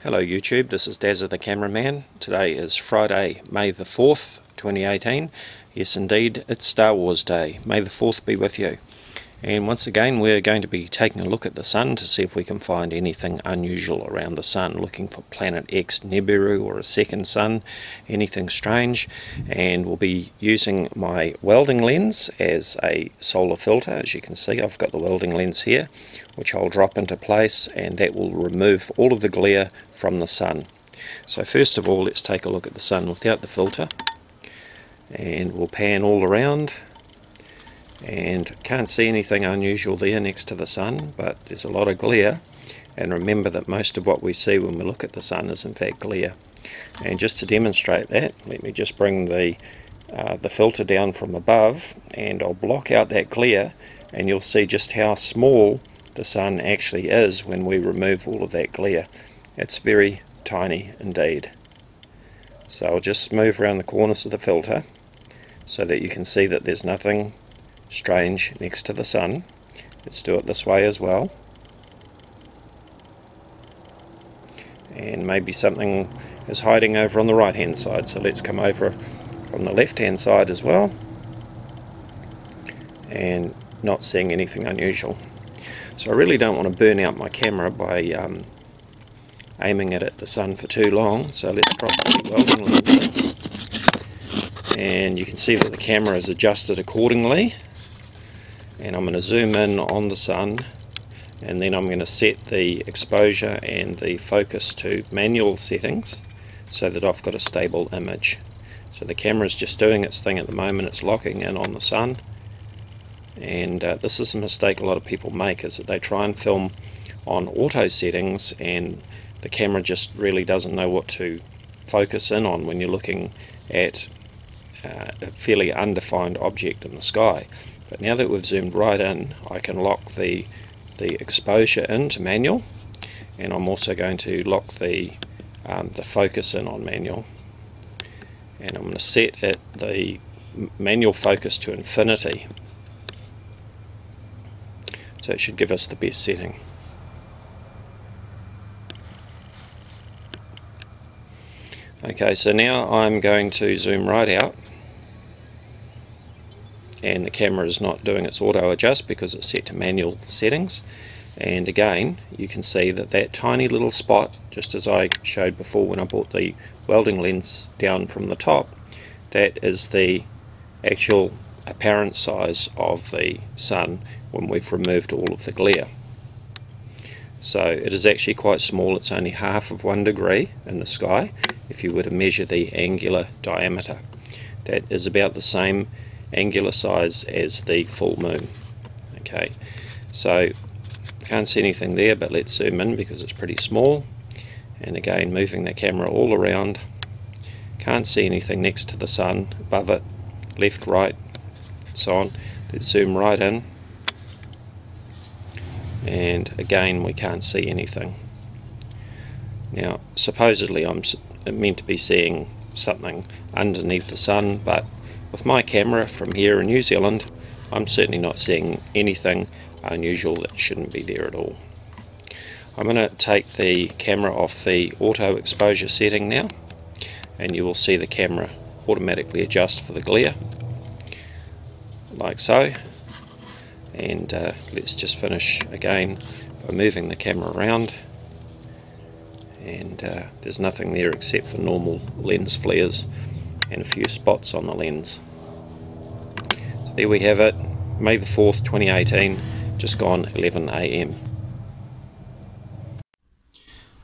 Hello YouTube, this is Dazzathecameraman. Today is Friday, May the 4th, 2018. Yes indeed, it's Star Wars Day. May the 4th be with you. And once again we're going to be taking a look at the Sun to see if we can find anything unusual around the Sun, looking for planet X, Nibiru, or a second Sun, anything strange. And we'll be using my welding lens as a solar filter. As you can see, I've got the welding lens here, which I'll drop into place, and that will remove all of the glare from the Sun. So first of all, let's take a look at the Sun without the filter, and we'll pan all around. And can't see anything unusual there next to the Sun, but there's a lot of glare, and remember that most of what we see when we look at the Sun is in fact glare. And just to demonstrate that, let me just bring the filter down from above, and I'll block out that glare, and you'll see just how small the Sun actually is when we remove all of that glare. It's very tiny indeed. So I'll just move around the corners of the filter so that you can see that there's nothing strange next to the Sun. Let's do it this way as well, and maybe something is hiding over on the right hand side, so let's come over from the left hand side as well, and not seeing anything unusual. So I really don't want to burn out my camera by aiming it at the Sun for too long, so let's drop the welding lens in, and you can see that the camera is adjusted accordingly. And I'm going to zoom in on the Sun, and then I'm going to set the exposure and the focus to manual settings so that I've got a stable image. So the camera is just doing its thing at the moment. It's locking in on the Sun, and this is a mistake a lot of people make, is that they try and film on auto settings and the camera just really doesn't know what to focus in on when you're looking at a fairly undefined object in the sky. But now that we've zoomed right in, I can lock the exposure into manual, and I'm also going to lock the focus in on manual, and I'm going to set the manual focus to infinity, so it should give us the best setting. Okay, so now I'm going to zoom right out, and the camera is not doing its auto adjust because it's set to manual settings. And again, you can see that that tiny little spot, just as I showed before when I brought the welding lens down from the top, that is the actual apparent size of the Sun when we've removed all of the glare. So it is actually quite small. It's only half of 1 degree in the sky if you were to measure the angular diameter. That is about the same angular size as the full moon. Okay, so can't see anything there, but let's zoom in because it's pretty small, and again moving the camera all around. Can't see anything next to the Sun, above it, left, right, so on. Let's zoom right in, and again we can't see anything. Now supposedly I'm meant to be seeing something underneath the Sun, but with my camera from here in New Zealand, I'm certainly not seeing anything unusual that shouldn't be there at all. I'm going to take the camera off the auto exposure setting now, and you will see the camera automatically adjust for the glare, like so. And let's just finish again by moving the camera around, and there's nothing there except for normal lens flares and a few spots on the lens. So there we have it, May the 4th 2018, just gone 11 AM.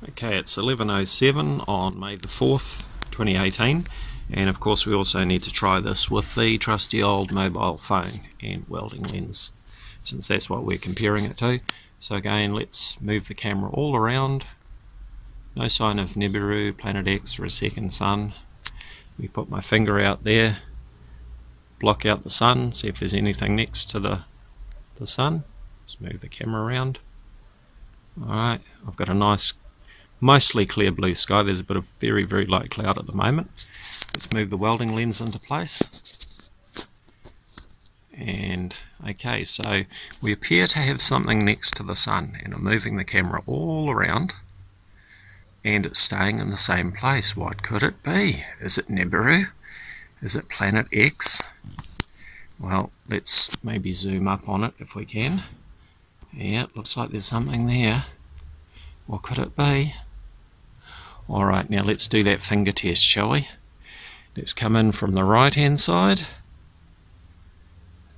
Okay, it's 11:07 on May the 4th 2018, and of course we also need to try this with the trusty old mobile phone and welding lens, since that's what we're comparing it to. So again, let's move the camera all around. No sign of Nibiru, planet X, or a second Sun. We put my finger out there, block out the Sun, see if there's anything next to the Sun. Let's move the camera around. Alright, I've got a nice, mostly clear blue sky. There's a bit of very, very light cloud at the moment. Let's move the welding lens into place. And okay, so we appear to have something next to the Sun, and I'm moving the camera all around. and it's staying in the same place. What could it be? Is it Nibiru? Is it Planet X? Well, let's maybe zoom up on it if we can. Yeah, it looks like there's something there. What could it be? Alright, now let's do that finger test, shall we? Let's come in from the right hand side.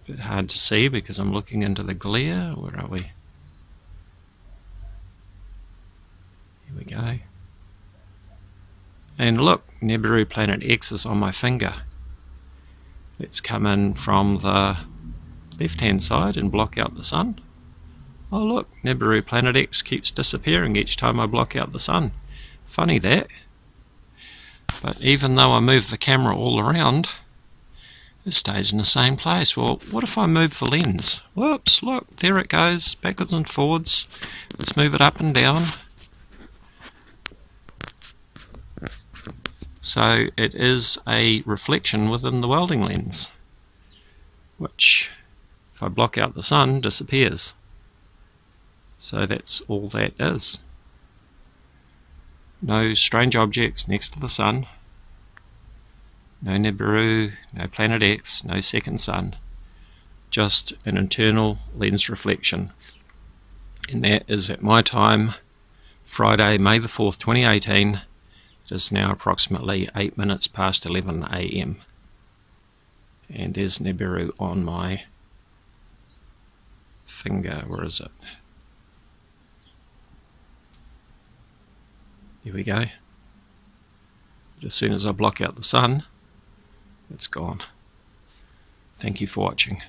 A bit hard to see because I'm looking into the glare. Where are we? Here we go. And look, Nibiru Planet X is on my finger. Let's come in from the left hand side and block out the sun. Oh look, Nibiru Planet X keeps disappearing each time I block out the sun. Funny that. But even though I move the camera all around, it stays in the same place. Well, what if I move the lens? Whoops, look, there it goes, backwards and forwards. Let's move it up and down. So it is a reflection within the welding lens, which, if I block out the sun, disappears. So that's all that is. No strange objects next to the sun, no Nibiru, no Planet X, no second sun, just an internal lens reflection. And that is at my time, Friday, May the 4th, 2018. It is now approximately 8 minutes past 11 AM. And there's Nibiru on my finger. Where is it? There we go. But as soon as I block out the sun, it's gone. Thank you for watching.